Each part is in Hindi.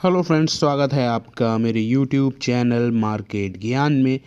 हेलो फ्रेंड्स, स्वागत है आपका मेरे यूट्यूब चैनल मार्केट ज्ञान में।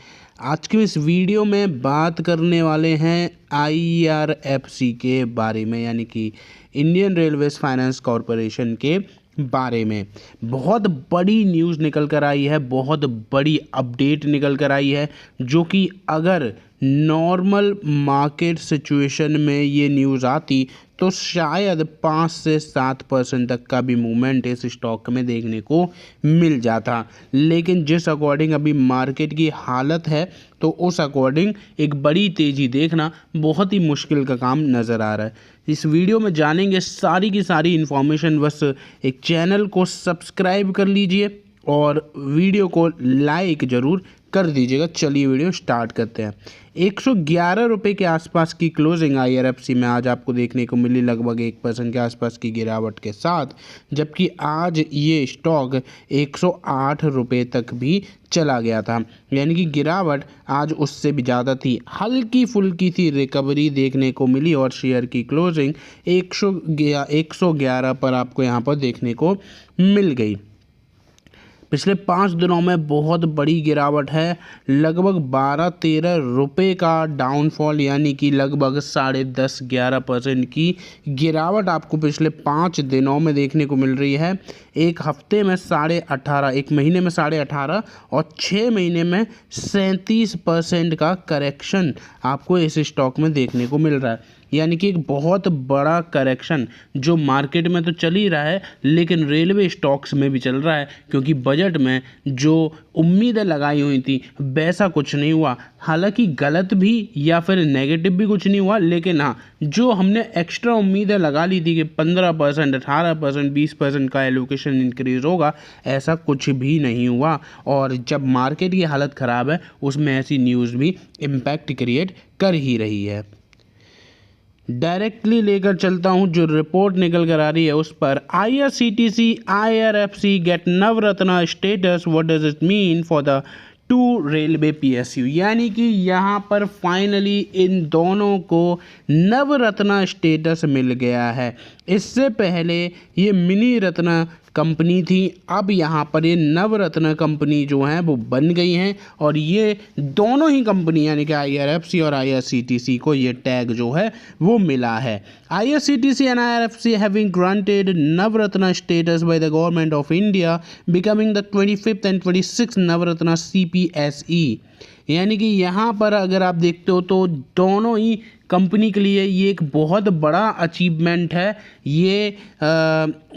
आज के इस वीडियो में बात करने वाले हैं आईआरएफसी के बारे में, यानी कि इंडियन रेलवेज फाइनेंस कॉरपोरेशन के बारे में। बहुत बड़ी न्यूज़ निकल कर आई है, बहुत बड़ी अपडेट निकल कर आई है, जो कि अगर नॉर्मल मार्केट सिचुएशन में ये न्यूज़ आती तो शायद 5 से 7% तक का भी मूवमेंट इस स्टॉक में देखने को मिल जाता। लेकिन जिस अकॉर्डिंग अभी मार्केट की हालत है, तो उस अकॉर्डिंग एक बड़ी तेज़ी देखना बहुत ही मुश्किल का काम नज़र आ रहा है। इस वीडियो में जानेंगे सारी की सारी इन्फॉर्मेशन। बस एक चैनल को सब्सक्राइब कर लीजिए और वीडियो को लाइक ज़रूर कर दीजिएगा। चलिए वीडियो स्टार्ट करते हैं। 111 रुपये के आसपास की क्लोजिंग आईआरएफसी में आज आपको देखने को मिली, लगभग 1% के आसपास की गिरावट के साथ, जबकि आज ये स्टॉक 108 रुपये तक भी चला गया था। यानी कि गिरावट आज उससे भी ज़्यादा थी। हल्की फुल्की सी रिकवरी देखने को मिली और शेयर की क्लोजिंग 111 पर आपको यहाँ पर देखने को मिल गई। पिछले 5 दिनों में बहुत बड़ी गिरावट है, लगभग 12-13 रुपये का डाउनफॉल, यानी कि लगभग 10.5-11% की गिरावट आपको पिछले 5 दिनों में देखने को मिल रही है। एक हफ्ते में 18.5, एक महीने में 18.5 और 6 महीने में 37% का करेक्शन आपको इस स्टॉक में देखने को मिल रहा है। यानी कि एक बहुत बड़ा करेक्शन जो मार्केट में तो चल ही रहा है, लेकिन रेलवे स्टॉक्स में भी चल रहा है, क्योंकि बजट में जो उम्मीदें लगाई हुई थी वैसा कुछ नहीं हुआ। हालांकि गलत भी या फिर नेगेटिव भी कुछ नहीं हुआ, लेकिन हाँ, जो हमने एक्स्ट्रा उम्मीदें लगा ली थी कि 15%, 18%, 20% का एलोकेशन इंक्रीज होगा, ऐसा कुछ भी नहीं हुआ। और जब मार्केट की हालत ख़राब है, उसमें ऐसी न्यूज़ भी इम्पैक्ट क्रिएट कर ही रही है। डायरेक्टली लेकर चलता हूं, जो रिपोर्ट निकल कर आ रही है उस पर। IRCTC IRFC get Navratna status, what does it mean for the 2 railway PSU. यानी कि यहाँ पर फाइनली इन दोनों को नवरत्न स्टेटस मिल गया है। इससे पहले ये मिनी रत्न कंपनी थी, अब यहाँ पर ये नवरत्न कंपनी जो है वो बन गई हैं, और ये दोनों ही कंपनी यानी कि आईआरएफसी और आईआरसीटीसी को ये टैग जो है वो मिला है। IRCTC and IRFC having granted Navratna status by the government of India, becoming the 25th and 26th Navratna CPSE. यानी कि यहाँ पर अगर आप देखते हो तो दोनों ही कंपनी के लिए ये एक बहुत बड़ा अचीवमेंट है। ये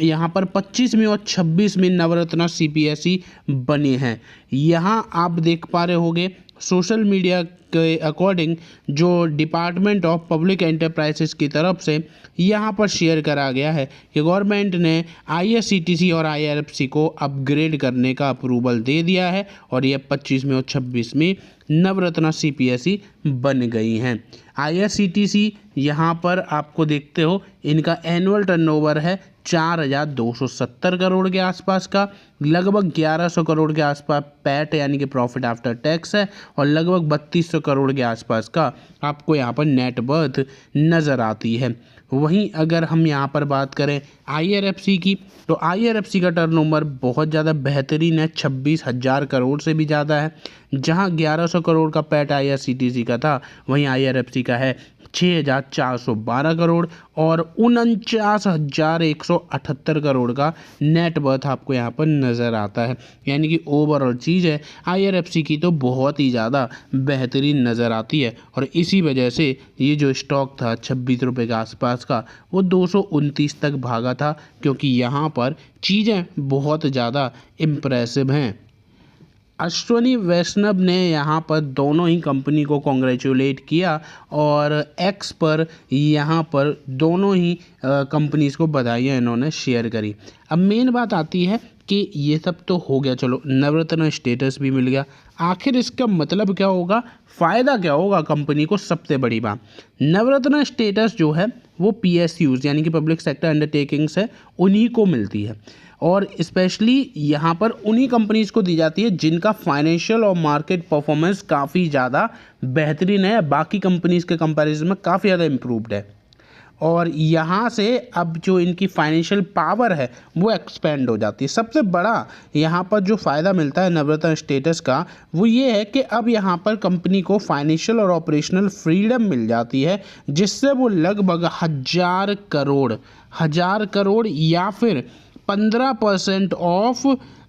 यहाँ पर 25वीं और 26वीं नवरत्न सीपीएसई बने हैं। यहाँ आप देख पा रहे होंगे सोशल मीडिया के अकॉर्डिंग जो डिपार्टमेंट ऑफ पब्लिक एंटरप्राइजेस की तरफ से यहाँ पर शेयर करा गया है कि गवर्नमेंट ने आईआरसीटीसी और आईआरएफसी को अपग्रेड करने का अप्रूवल दे दिया है, और ये 25वीं और 26वीं नवरत्न सीपीएसई बन गई हैं। आईआरसीटीसी यहाँ पर आपको देखते हो, इनका एनुअल टर्नओवर है 4,270 करोड़ के आसपास का, लगभग 1,100 करोड़ के आसपास पैट यानी कि प्रॉफिट आफ्टर टैक्स है, और लगभग 3,200 करोड़ के आसपास का आपको यहाँ पर नेट वर्थ नज़र आती है। वहीं अगर हम यहाँ पर बात करें आईआरएफसी की, तो आईआरएफसी का टर्नओवर बहुत ज़्यादा बेहतरीन है, 26,000 करोड़ से भी ज़्यादा है। जहाँ 1,100 करोड़ का पैट आईआरसीटीसी का था, वहीं आईआरएफसी का है 6,412 करोड़ और 49,178 करोड़ का नेट वर्थ आपको यहाँ पर नज़र आता है। यानी कि ओवरऑल चीज़ है आईआरएफसी की तो बहुत ही ज़्यादा बेहतरीन नज़र आती है, और इसी वजह से ये जो स्टॉक था 26 रुपये के आसपास का, वो 229 तक भागा था, क्योंकि यहाँ पर चीज़ें बहुत ज़्यादा इम्प्रेसिव हैं। अश्वनी वैष्णव ने यहाँ पर दोनों ही कंपनी को कॉन्ग्रेचुलेट किया, और एक्स पर यहाँ पर दोनों ही कंपनीज को बधाइयाँ इन्होंने शेयर करी। अब मेन बात आती है कि ये सब तो हो गया, चलो नवरत्न स्टेटस भी मिल गया, आखिर इसका मतलब क्या होगा, फ़ायदा क्या होगा कंपनी को? सबसे बड़ी बात, नवरत्न स्टेटस जो है वो पीएसयूज़ यानी कि पब्लिक सेक्टर अंडरटेकिंग्स है, उन्हीं को मिलती है, और स्पेशली यहाँ पर उन्हीं कंपनीज़ को दी जाती है जिनका फाइनेंशियल और मार्केट परफॉर्मेंस काफ़ी ज़्यादा बेहतरीन है, बाकी कंपनीज़ के कंपैरिजन में काफ़ी ज़्यादा इम्प्रूव्ड है। और यहाँ से अब जो इनकी फाइनेंशियल पावर है वो एक्सपेंड हो जाती है। सबसे बड़ा यहाँ पर जो फ़ायदा मिलता है नवरत्न स्टेटस का वो ये है कि अब यहाँ पर कंपनी को फाइनेंशियल और ऑपरेशनल फ्रीडम मिल जाती है, जिससे वो लगभग 1000 करोड़ या फिर 15% ऑफ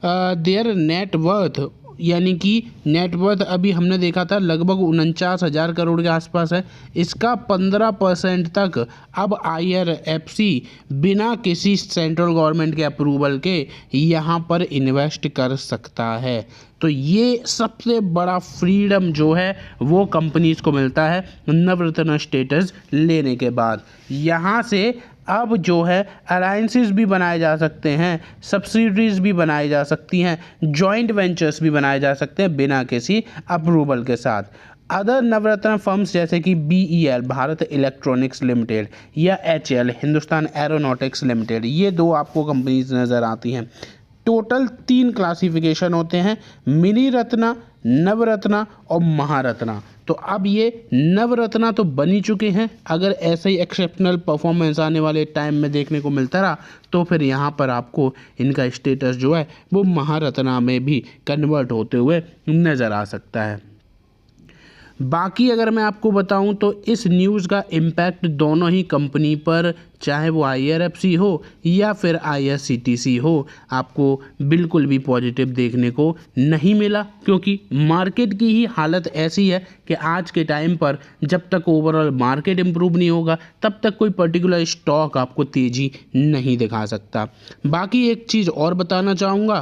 देयर नेटवर्थ, यानी कि नेटवर्थ अभी हमने देखा था लगभग 49,000 करोड़ के आसपास है, इसका 15% तक अब IRFC बिना किसी सेंट्रल गवर्नमेंट के अप्रूवल के यहाँ पर इन्वेस्ट कर सकता है। तो ये सबसे बड़ा फ्रीडम जो है वो कंपनीज को मिलता है नवरत्न स्टेटस लेने के बाद। यहाँ से अब जो है अलायंसेस भी बनाए जा सकते हैं, सब्सिडरीज भी बनाई जा सकती हैं, जॉइंट वेंचर्स भी बनाए जा सकते हैं बिना किसी अप्रूवल के साथ। अदर नवरत्न फर्म्स जैसे कि BEL भारत इलेक्ट्रॉनिक्स लिमिटेड या HAL हिंदुस्तान एरोनॉटिक्स लिमिटेड, ये दो आपको कंपनीज नज़र आती हैं। टोटल 3 क्लासिफिकेशन होते हैं, मिनी रत्ना, नवरत्ना और महारत्ना। तो अब ये नवरत्ना तो बनी चुके हैं, अगर ऐसे ही एक्सेप्शनल परफॉर्मेंस आने वाले टाइम में देखने को मिलता रहा तो फिर यहाँ पर आपको इनका स्टेटस जो है वो महारत्ना में भी कन्वर्ट होते हुए नज़र आ सकता है। बाकी अगर मैं आपको बताऊं तो इस न्यूज़ का इम्पैक्ट दोनों ही कंपनी पर, चाहे वो IRFC हो या फिर IRCTC हो, आपको बिल्कुल भी पॉजिटिव देखने को नहीं मिला, क्योंकि मार्केट की ही हालत ऐसी है कि आज के टाइम पर जब तक ओवरऑल मार्केट इम्प्रूव नहीं होगा तब तक कोई पर्टिकुलर स्टॉक आपको तेज़ी नहीं दिखा सकता। बाकी एक चीज़ और बताना चाहूँगा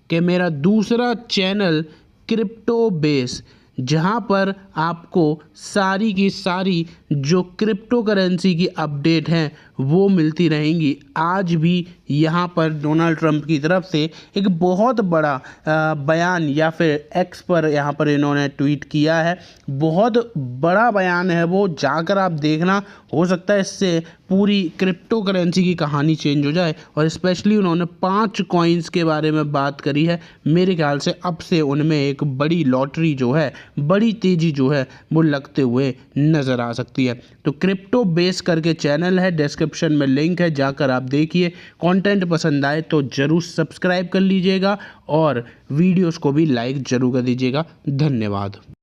कि मेरा दूसरा चैनल क्रिप्टो बेस, जहाँ पर आपको सारी की सारी जो क्रिप्टो करेंसी की अपडेट हैं वो मिलती रहेंगी। आज भी यहाँ पर डोनाल्ड ट्रंप की तरफ से एक बहुत बड़ा बयान या फिर X पर यहाँ पर इन्होंने ट्वीट किया है, बहुत बड़ा बयान है वो, जाकर आप देखना, हो सकता है इससे पूरी क्रिप्टो करेंसी की कहानी चेंज हो जाए। और स्पेशली उन्होंने 5 कॉइन्स के बारे में बात करी है, मेरे ख्याल से अब से उनमें एक बड़ी लॉटरी जो है, बड़ी तेज़ी जो है वो लगते हुए नज़र आ सकती है। तो क्रिप्टो बेस करके चैनल है, डिस्क्रिप्शन में लिंक है, जाकर आप देखिए। कंटेंट पसंद आए तो ज़रूर सब्सक्राइब कर लीजिएगा और वीडियोस को भी लाइक ज़रूर कर दीजिएगा। धन्यवाद।